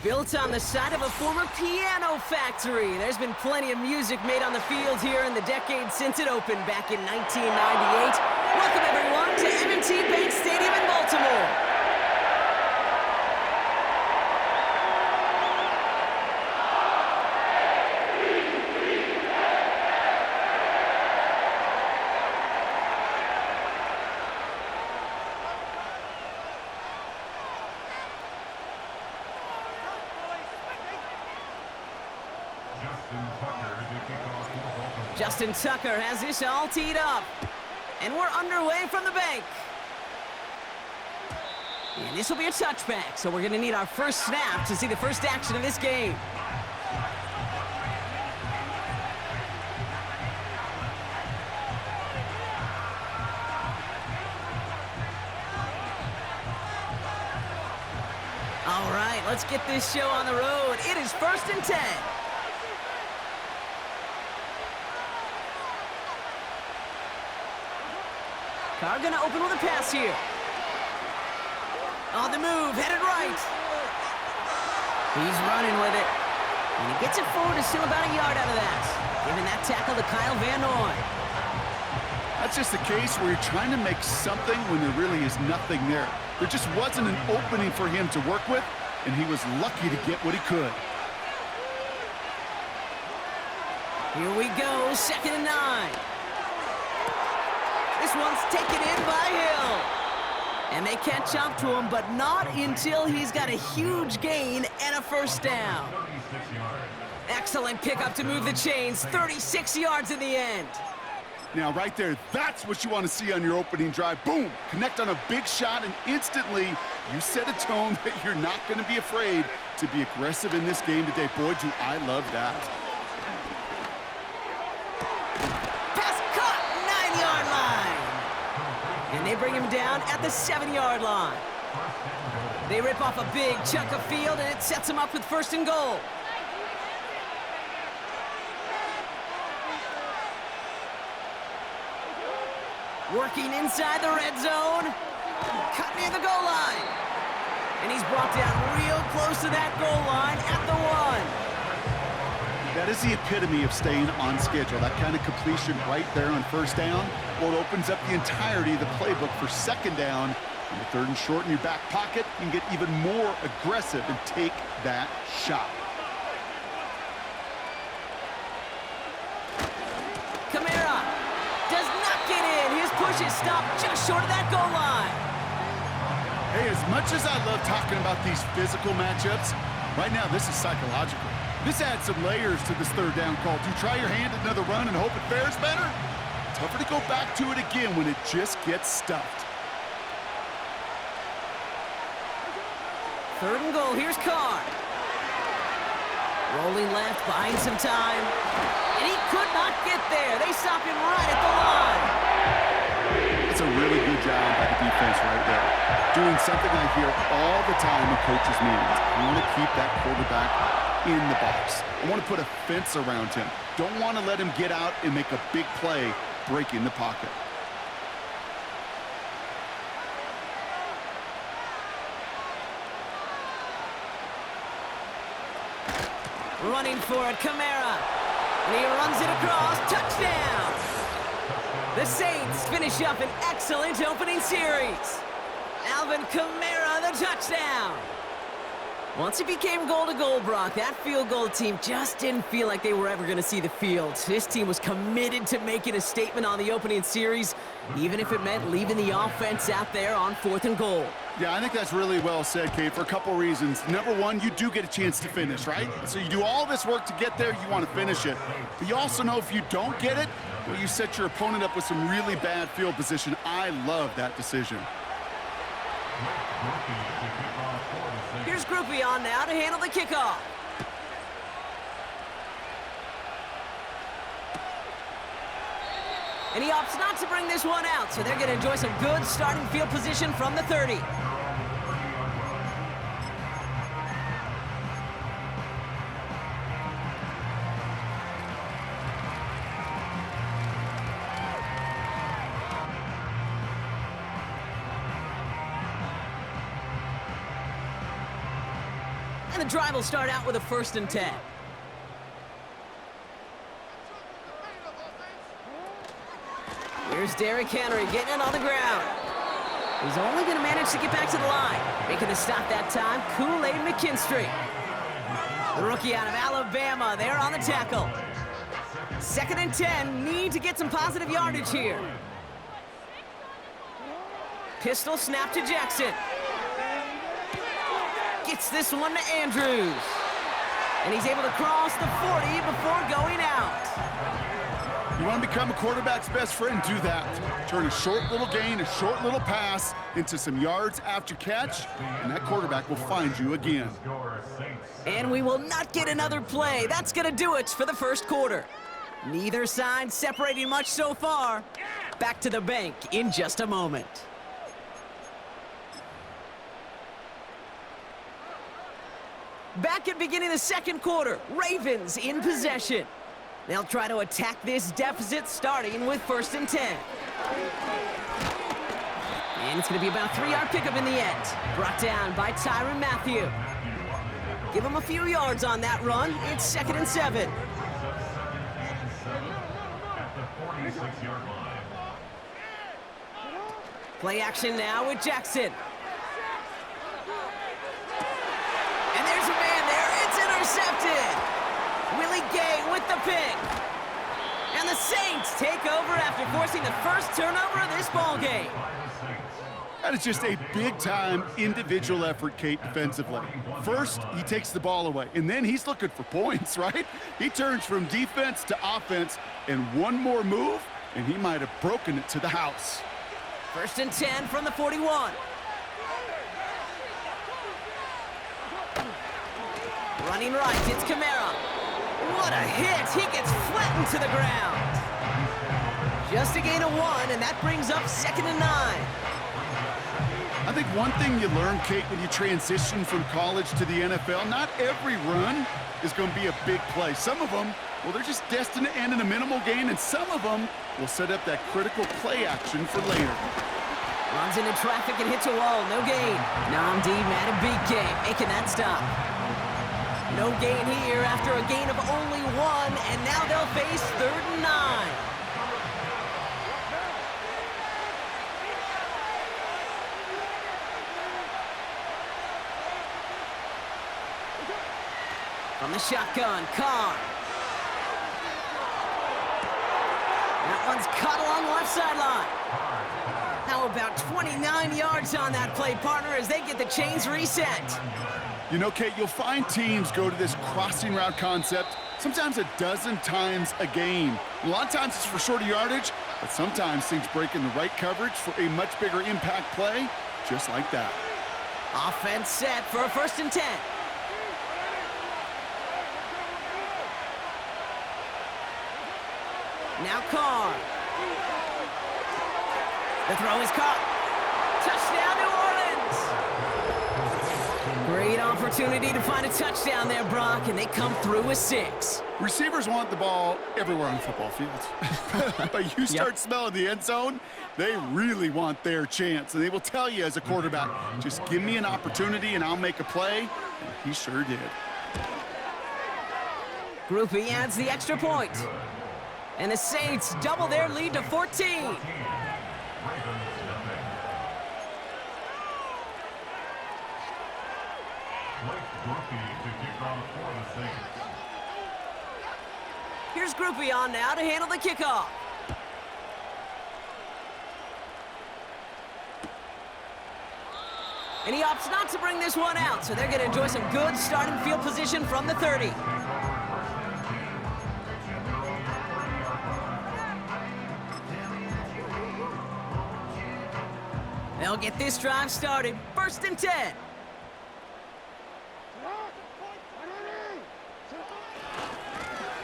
Built on the side of a former piano factory, there's been plenty of music made on the field here in the decade since it opened back in 1998. Welcome everyone to M&T Bank Stadium in Baltimore. Justin Tucker has this all teed up. And we're underway from the bank. And this will be a touchback, so we're going to need our first snap to see the first action of this game. All right, let's get this show on the road. It is 1st and 10. Carr gonna open with a pass here. On the move, headed right. He's running with it. And he gets it forward to still about a yard out of that. Giving that tackle to Kyle Van Noy. That's just the case where you're trying to make something when there really is nothing there. There just wasn't an opening for him to work with, and he was lucky to get what he could. Here we go, 2nd and 9. This one's taken in by Hill. And they catch up to him, but not until he's got a huge gain and a first down. Excellent pickup to move the chains. 36 yards in the end. Now, right there, that's what you want to see on your opening drive. Boom! Connect on a big shot, and instantly you set a tone that you're not going to be afraid to be aggressive in this game today. Boy, do I love that. And they bring him down at the 7-yard line. They rip off a big chunk of field, and it sets him up with 1st and goal. Working inside the red zone. Cut near the goal line. And he's brought down real close to that goal line at the 1. That is the epitome of staying on schedule. That kind of completion right there on 1st down. Well, it opens up the entirety of the playbook for 2nd down. And the 3rd and short in your back pocket, you can get even more aggressive and take that shot. Kamara does not get in. His push is stopped just short of that goal line. Hey, as much as I love talking about these physical matchups, right now this is psychological. This adds some layers to this 3rd down call. Do you try your hand at another run and hope it fares better? Tougher to go back to it again when it just gets stuffed. 3rd and goal, here's Carr. Rolling left, buying some time. And he could not get there. They stop him right at the line. It's a really good job by the defense right there. Doing something I hear all the time in coaches' meetings. I want to keep that quarterback in the box. I want to put a fence around him. Don't want to let him get out and make a big play breaking the pocket. Running for it, Kamara. And he runs it across. Touchdown! The Saints finish up an excellent opening series. Alvin Kamara, the touchdown. Once it became goal-to-goal, Brock, that field goal team just didn't feel like they were ever going to see the field. This team was committed to making a statement on the opening series, even if it meant leaving the offense out there on 4th and goal. Yeah, I think that's really well said, Kate, for a couple reasons. Number one, you do get a chance to finish, right? So you do all this work to get there, you want to finish it. But you also know if you don't get it, well, you set your opponent up with some really bad field position. I love that decision. Here's Groupie on now to handle the kickoff. And he opts not to bring this one out, so they're going to enjoy some good starting field position from the 30. And the drive will start out with a 1st and 10. Here's Derrick Henry getting it on the ground. He's only going to manage to get back to the line. Making the stop that time, Kool-Aid McKinstry. The rookie out of Alabama there on the tackle. 2nd and 10, need to get some positive yardage here. Pistol snap to Jackson. Gets this one to Andrews. And he's able to cross the 40 before going out. You want to become a quarterback's best friend, do that. Turn a short little gain, a short little pass into some yards after catch, and that quarterback will find you again. And we will not get another play. That's going to do it for the 1st quarter. Neither side separating much so far. Back to the bank in just a moment. Back at beginning the 2nd quarter, Ravens in possession. They'll try to attack this deficit starting with 1st and 10. And it's going to be about a 3-yard pickup in the end. Brought down by Tyrann Mathieu. Give him a few yards on that run. It's 2nd and 7. Play action now with Jackson. And there's a man there. It's intercepted. Willie Gay with the pick. And the Saints take over after forcing the 1st turnover of this ballgame. That is just a big-time individual effort, Kate, defensively. First, he takes the ball away, and then he's looking for points, right? He turns from defense to offense, and one more move, and he might have broken it to the house. 1st and 10 from the 41. Running right, it's Kamara. What a hit! He gets flattened to the ground. Just a gain of 1, and that brings up 2nd and 9. I think one thing you learn, Kate, when you transition from college to the NFL, not every run is going to be a big play. Some of them, well, they're just destined to end in a minimal gain, and some of them will set up that critical play action for later. Runs into traffic and hits a wall. No gain. Namdi Madubuike making that stop. No gain here after a gain of only 1, and now they'll face 3rd and 9. From the shotgun, Carr. That one's caught along the left sideline. How about 29 yards on that play, partner, as they get the chains reset? You know, Kate, you'll find teams go to this crossing route concept sometimes a dozen times a game. A lot of times it's for shorter yardage, but sometimes things break in the right coverage for a much bigger impact play, just like that. Offense set for a 1st and 10. Now Carr. The throw is caught. Touchdown, New Orleans. Great opportunity to find a touchdown there, Brock, and they come through with 6. Receivers want the ball everywhere on football fields. But you start smelling the end zone, they really want their chance. And they will tell you as a quarterback, just give me an opportunity and I'll make a play. And he sure did. Groupie adds the extra point. And the Saints double their lead to 14. Here's Groupie on now to handle the kickoff. And he opts not to bring this one out, so they're going to enjoy some good starting field position from the 30. They'll get this drive started. 1st and 10.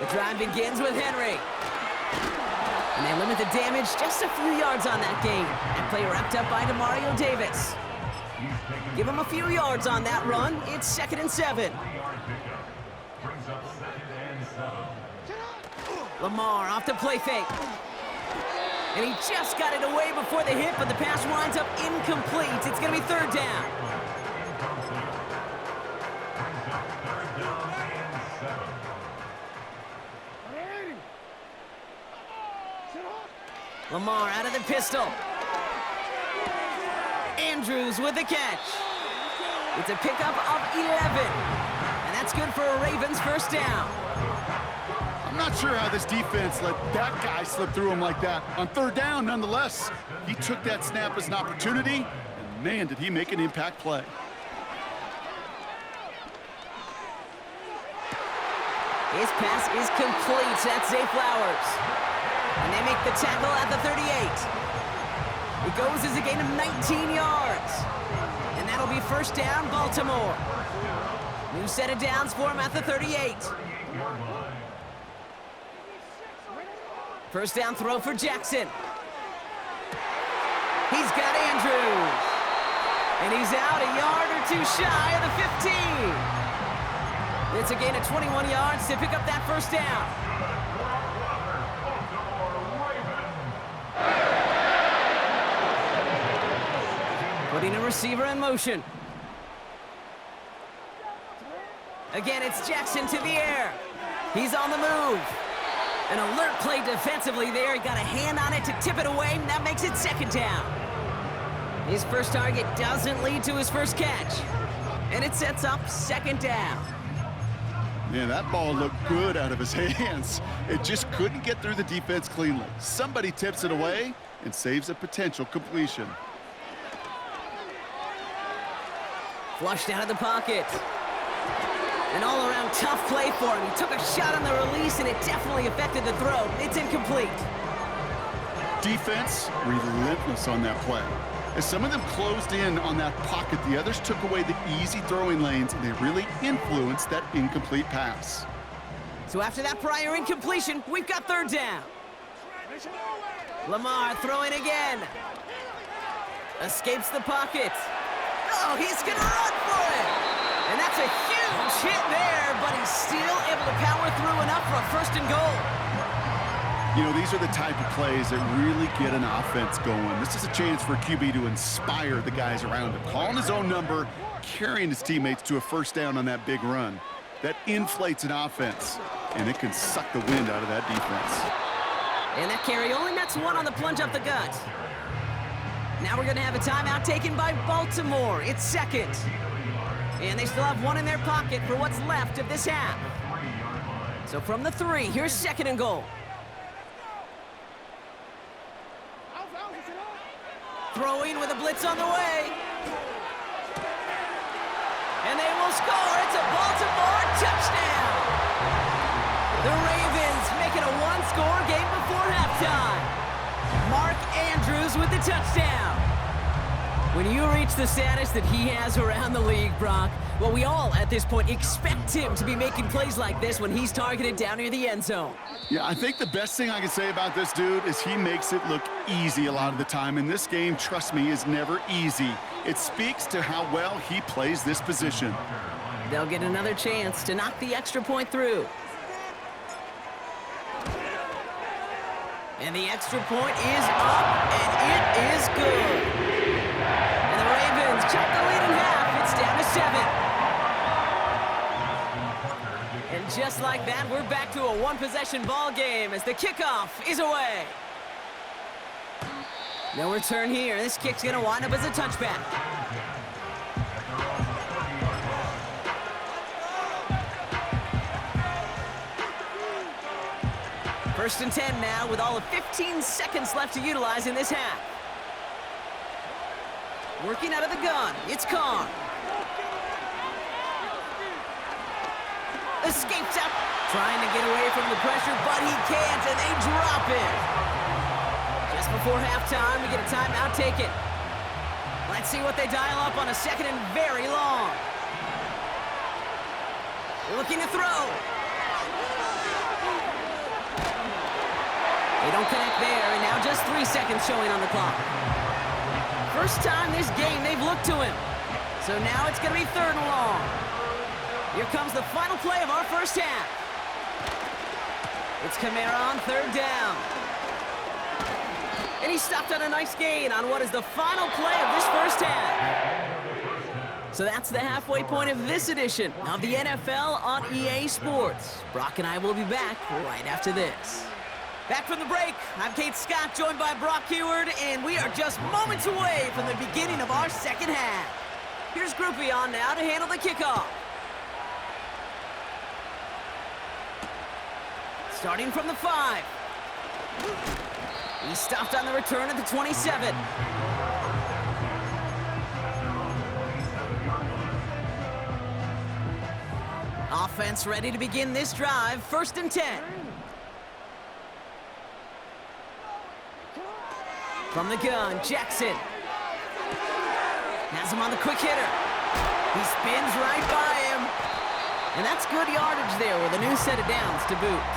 The drive begins with Henry. And they limit the damage just a few yards on that gain. That play wrapped up by Demario Davis. Give him a few yards on that run. It's 2nd and 7. Lamar off the play fake. And he just got it away before the hit, but the pass winds up incomplete. It's going to be 3rd down. Lamar out of the pistol. Andrews with the catch. It's a pickup of 11. And that's good for a Ravens first down. I'm not sure how this defense let that guy slip through him like that. On third down, nonetheless, he took that snap as an opportunity, and man, did he make an impact play. His pass is complete. That's Zay Flowers. And they make the tackle at the 38. It goes as a gain of 19 yards. And that'll be first down, Baltimore. New set of downs for him at the 38. First down throw for Jackson. He's got Andrews. And he's out a yard or two shy of the 15. It's a gain of 21 yards to pick up that first down. Putting a receiver in motion. Again, it's Jackson to the air. He's on the move. An alert play defensively there. He got a hand on it to tip it away, and that makes it second down. His first target doesn't lead to his first catch. And it sets up second down. Man, that ball looked good out of his hands. It just couldn't get through the defense cleanly. Somebody tips it away and saves a potential completion. Flushed out of the pocket. An all-around tough play for him. He took a shot on the release, and it definitely affected the throw. It's incomplete. Defense, relentless on that play. As some of them closed in on that pocket, the others took away the easy throwing lanes, and they really influenced that incomplete pass. So after that prior incompletion, we've got third down. Lamar throwing again. Escapes the pocket. Oh, he's going to run for it. And that's a huge hit there, but he's still able to power through enough for a first and goal. You know, these are the type of plays that really get an offense going. This is a chance for a QB to inspire the guys around him. Calling his own number, carrying his teammates to a first down on that big run. That inflates an offense, and it can suck the wind out of that defense. And that carry only nets one on the plunge up the gut. Now we're going to have a timeout taken by Baltimore. It's second. And they still have one in their pocket for what's left of this half. So from the 3, here's second and goal. Throwing with a blitz on the way. And they will score. It's a Baltimore touchdown. The Ravens make it a one-score game before halftime. Mark Andrews with the touchdown. When you reach the status that he has around the league, Brock, well, we all at this point expect him to be making plays like this when he's targeted down near the end zone. Yeah, I think the best thing I can say about this dude is he makes it look easy a lot of the time. And this game, trust me, is never easy. It speaks to how well he plays this position. They'll get another chance to knock the extra point through. And the extra point is up, and it is good. And the Ravens cut the lead in half. It's down to 7. And just like that, we're back to a one-possession ball game as the kickoff is away. No return here. This kick's going to wind up as a touchback. First and 10 now with all of 15 seconds left to utilize in this half. Working out of the gun, it's Carr. Escapes out, trying to get away from the pressure, but he can't, and they drop it. Just before halftime, we get a timeout taken. Let's see what they dial up on a second and very long. Looking to throw. They don't connect there, and now just 3 seconds showing on the clock. First time this game they've looked to him. So now it's going to be third and long. Here comes the final play of our first half. It's Kamara on third down. And he stopped on a nice gain on what is the final play of this first half. So that's the halfway point of this edition of the NFL on EA Sports. Brock and I will be back right after this. Back from the break, I'm Kate Scott, joined by Brock Heward, and we are just moments away from the beginning of our second half. Here's Groupie on now to handle the kickoff. Starting from the 5. He's stopped on the return at the 27. Offense ready to begin this drive, 1st and 10. From the gun, Jackson. Has him on the quick hitter. He spins right by him. And that's good yardage there with a new set of downs to boot.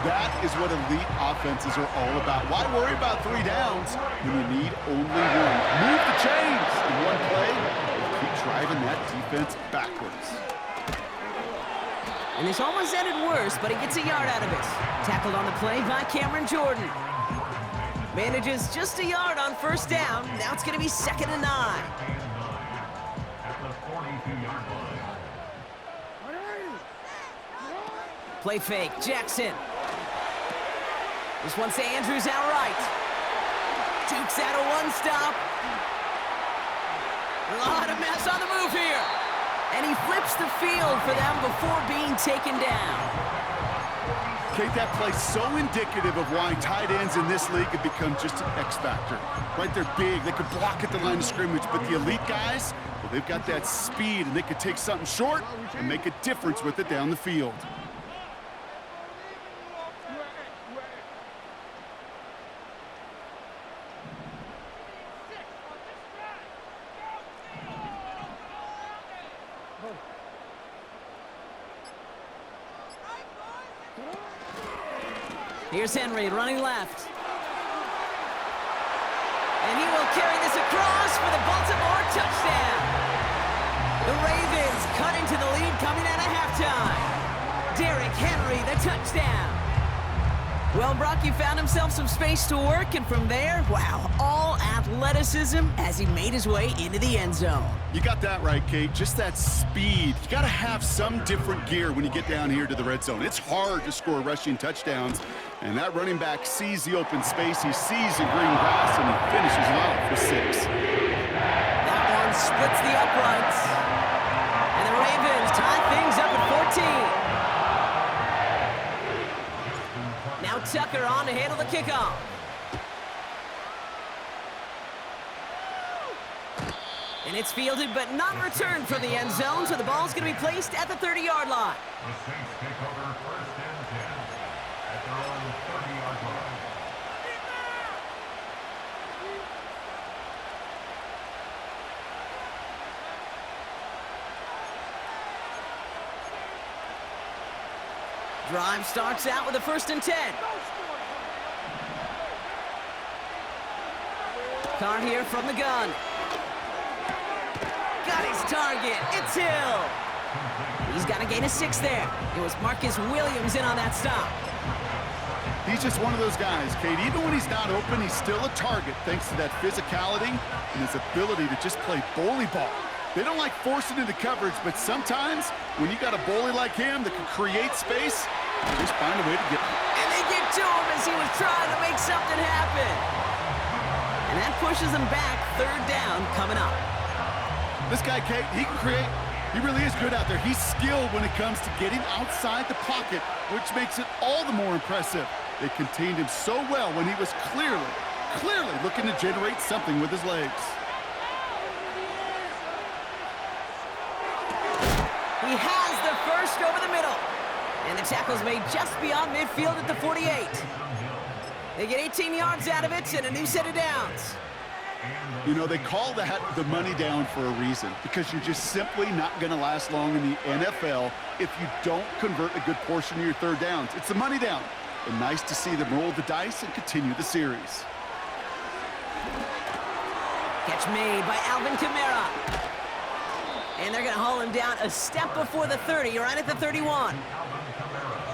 That is what elite offenses are all about. Why worry about 3 downs when you need only 1? Move the chains in one play and keep driving that defense backwards. And this almost ended worse, but he gets a yard out of it. Tackled on the play by Cameron Jordan. Manages just a yard on 1st down. Now it's going to be 2nd and 9. Play fake, Jackson. This one's to Andrews outright. Dukes out a 1-stop. A lot of mess on the move here. And he flips the field for them before being taken down. Kate, that play so indicative of why tight ends in this league have become just an X factor. Right, they're big, they could block at the line of scrimmage, but the elite guys, well, they've got that speed, and they could take something short and make a difference with it down the field. Here's Henry running left. And he will carry this across for the Baltimore touchdown. The Ravens cut into the lead coming out of halftime. Derrick Henry, the touchdown. Well, Brock, he found himself some space to work, and from there, wow, all athleticism as he made his way into the end zone. You got that right, Kate. Just that speed. You got to have some different gear when you get down here to the red zone. It's hard to score rushing touchdowns, and that running back sees the open space, he sees the green grass, and he finishes it off for 6. That one splits the uprights, and the Ravens tie things up at 14. Now Tucker on to handle the kickoff. And it's fielded but not returned from the end zone, so the ball's going to be placed at the 30-yard line. The Saints take over 1st and 10 at their own 30-yard line. Drive starts out with a 1st and 10. Carr here from the gun. Got his target. It's Hill. He's got a gain of 6 there. It was Marcus Williams in on that stop. He's just one of those guys, Kate. Even when he's not open, he's still a target thanks to that physicality and his ability to just play bully ball. They don't like forcing into coverage, but sometimes when you got a bully like him that can create space, you just find a way to get him. And they get to him as he was trying to make something happen. And that pushes him back. 3rd down coming up. This guy, Kate, he can create. He really is good out there. He's skilled when it comes to getting outside the pocket, which makes it all the more impressive. They contained him so well when he was clearly looking to generate something with his legs. He has the 1st over the middle. And the tackle's made just beyond midfield at the 48. They get 18 yards out of it and a new set of downs. You know, they call that the money down for a reason, because you're just simply not going to last long in the NFL if you don't convert a good portion of your 3rd downs. It's the money down. And nice to see them roll the dice and continue the series. Catch made by Alvin Kamara. And they're going to haul him down a step before the 30, right at the 31.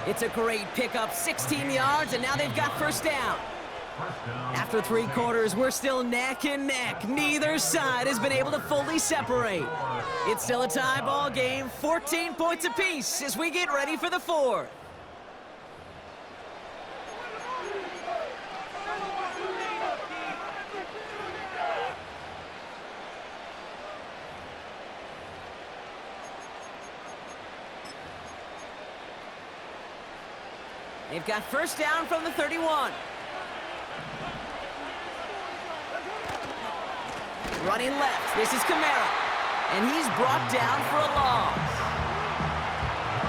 It's a great pickup, 16 yards, and now they've got 1st down. After 3 quarters, we're still neck and neck. Neither side has been able to fully separate. It's still a tie ball game, 14 points apiece as we get ready for the 4th. They've got first down from the 31. Running left, this is Kamara. And he's brought down for a loss.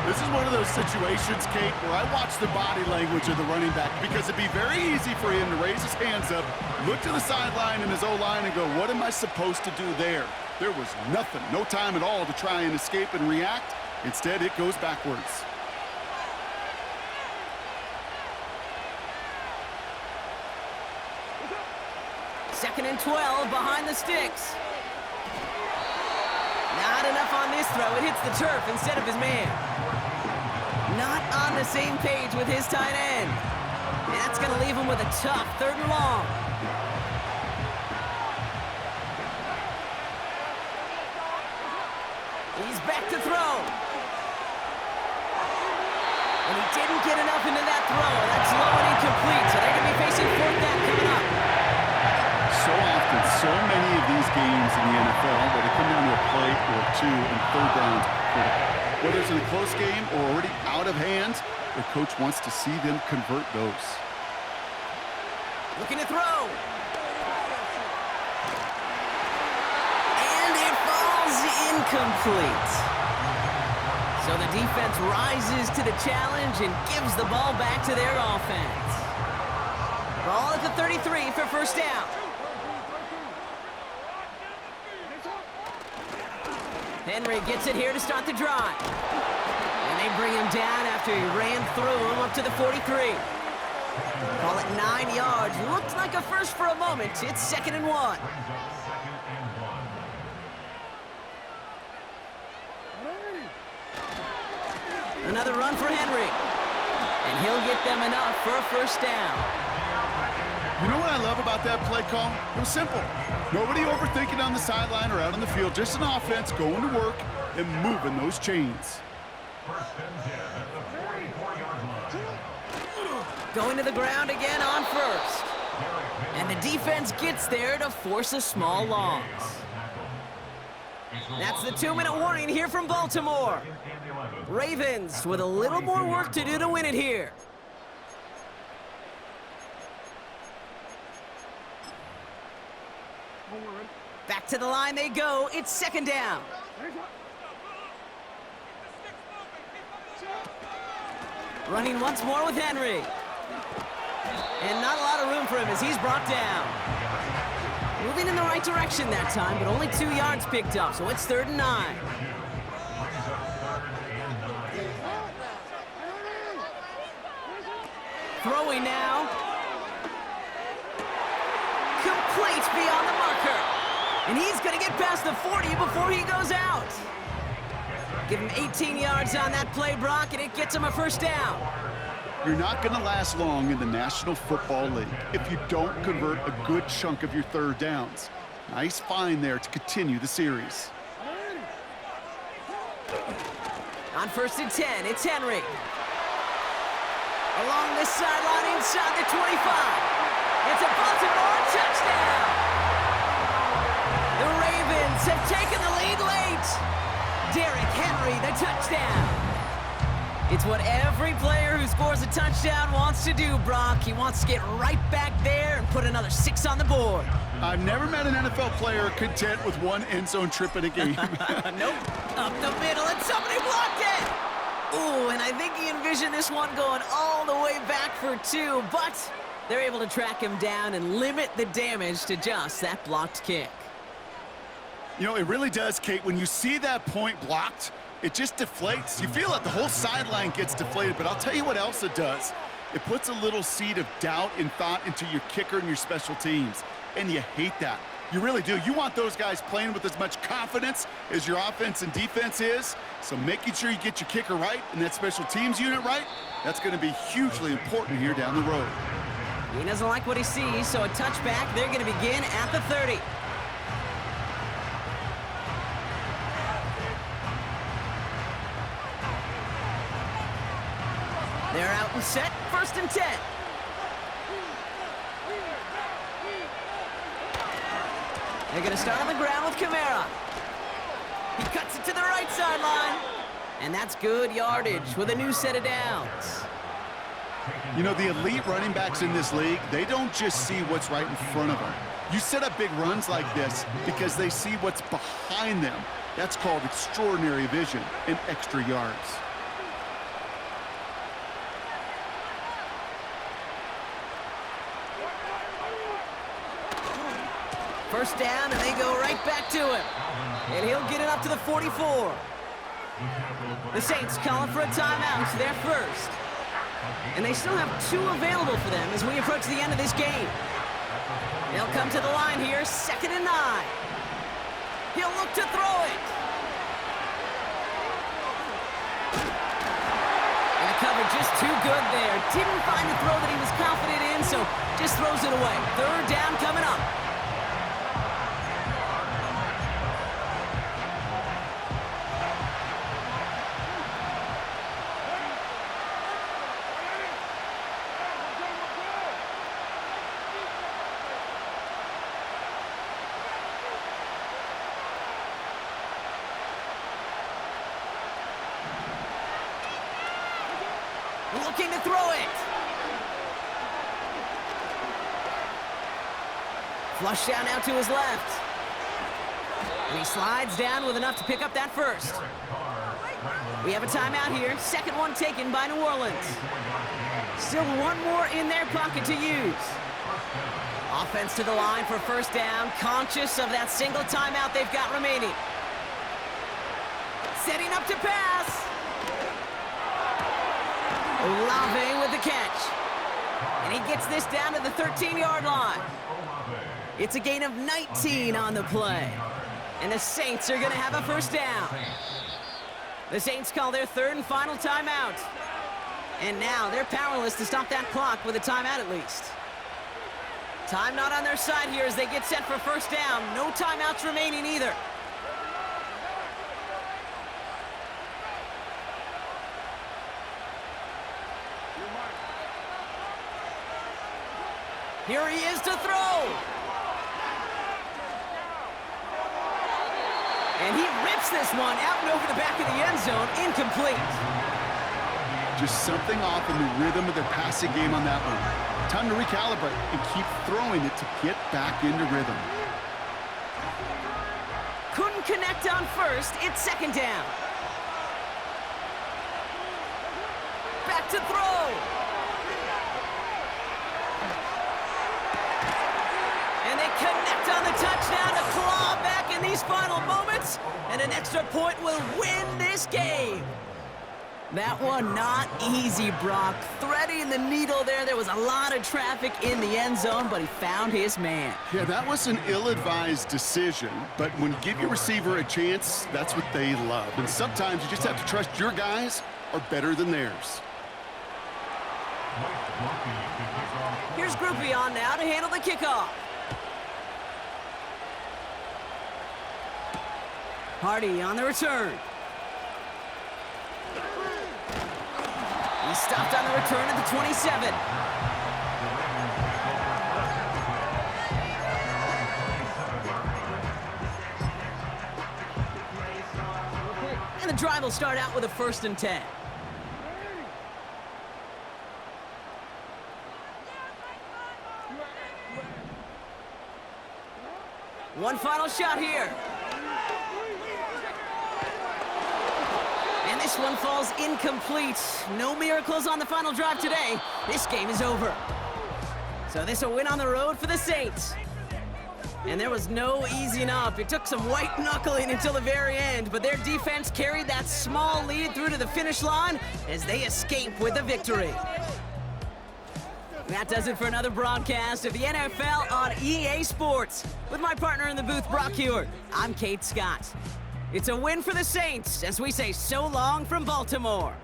This is one of those situations, Kate, where I watch the body language of the running back because it'd be very easy for him to raise his hands up, look to the sideline and his O-line and go, what am I supposed to do there? There was nothing, no time at all to try and escape and react. Instead, it goes backwards. Second and 12 behind the sticks. Not enough on this throw. It hits the turf instead of his man. Not on the same page with his tight end. And that's going to leave him with a tough 3rd and long. He's back to throw. And he didn't get enough into that throw. That's low and incomplete, so they're going to be facing 4th down coming up. So often, so many of these games in the NFL where they come down to a play or two and 3rd downs. Whether it's in a close game or already out of hand, the coach wants to see them convert those. Looking to throw. And it falls incomplete. So the defense rises to the challenge and gives the ball back to their offense. Ball at the 33 for first down. Henry gets it here to start the drive. And they bring him down after he ran through him up to the 43. Call it 9 yards. Looked like a first for a moment. It's 2nd and 1. Another run for Henry. And he'll get them enough for a first down. You know what I love about that play call? It was simple. Nobody overthinking on the sideline or out on the field. Just an offense going to work and moving those chains. Going to the ground again on first. And the defense gets there to force a small loss. That's the 2-minute warning here from Baltimore. Ravens with a little more work to do to win it here. Back to the line they go. It's 2nd down. Running once more with Henry. And not a lot of room for him as he's brought down. Moving in the right direction that time, but only 2 yards picked up, so it's 3rd and 9. Throwing now. Complete beyond the marker. And he's going to get past the 40 before he goes out. Give him 18 yards on that play, Brock, and it gets him a first down. You're not going to last long in the National Football League if you don't convert a good chunk of your 3rd downs. Nice find there to continue the series. On 1st and 10, it's Henry. Along this sideline inside the 25. It's a Baltimore touchdown. The Ravens have taken the lead late. Derrick Henry, the touchdown. It's what every player who scores a touchdown wants to do, Brock. He wants to get right back there and put another 6 on the board. I've never met an NFL player content with 1 end zone trip in a game. Nope. Up the middle, and somebody blocked it. Ooh, and I think he envisioned this one going all the way back for 2, but they're able to track him down and limit the damage to just that blocked kick. You know, it really does, Kate. When you see that point blocked, it just deflates. You feel it. The whole sideline gets deflated, but I'll tell you what else it does. It puts a little seed of doubt and thought into your kicker and your special teams, and you hate that. You really do. You want those guys playing with as much confidence as your offense and defense is, so making sure you get your kicker right and that special teams unit right, that's going to be hugely important here down the road. He doesn't like what he sees, so a touchback. They're going to begin at the 30. They're out and set, 1st and 10. They're going to start on the ground with Kamara. He cuts it to the right sideline. And that's good yardage with a new set of downs. You know, the elite running backs in this league, they don't just see what's right in front of them. You set up big runs like this because they see what's behind them. That's called extraordinary vision and extra yards. First down, and they go right back to him. And he'll get it up to the 44. The Saints calling for a timeout. They're first. And they still have 2 available for them as we approach the end of this game. They'll come to the line here, 2nd and 9. He'll look to throw it. And the cover just too good there. Didn't find the throw that he was confident in, so just throws it away. 3rd down coming up. Looking to throw it. Flush down now to his left. And he slides down with enough to pick up that first. We have a timeout here. 2nd one taken by New Orleans. Still 1 more in their pocket to use. Offense to the line for 1st down. Conscious of that single timeout they've got remaining. Setting up to pass. Olave with the catch. And he gets this down to the 13-yard line. It's a gain of 19 on the play. And the Saints are going to have a 1st down. The Saints call their 3rd and final timeout. And now they're powerless to stop that clock with a timeout at least. Time not on their side here as they get set for 1st down. No timeouts remaining either. Here he is to throw. And he rips this one out and over the back of the end zone. Incomplete. Just something off in the rhythm of their passing game on that one. Time to recalibrate and keep throwing it to get back into rhythm. Couldn't connect on 1st. It's 2nd down. Back to throw. And they connect on the touchdown to claw back in these final moments. And an extra point will win this game. That one not easy, Brock. Threading the needle there. There was a lot of traffic in the end zone, but he found his man. Yeah, that was an ill-advised decision, but when you give your receiver a chance, that's what they love. And sometimes you just have to trust your guys are better than theirs. Here's Groupie on now to handle the kickoff. Hardy on the return. He stopped on the return at the 27. And the drive will start out with a 1st and 10. One final shot here. And this one falls incomplete. No miracles on the final drive today. This game is over. So this a win on the road for the Saints. And there was no easing up. It took some white knuckling until the very end, but their defense carried that small lead through to the finish line as they escape with the victory. That does it for another broadcast of the NFL on EA Sports. With my partner in the booth, Brock Hewitt, I'm Kate Scott. It's a win for the Saints as we say so long from Baltimore.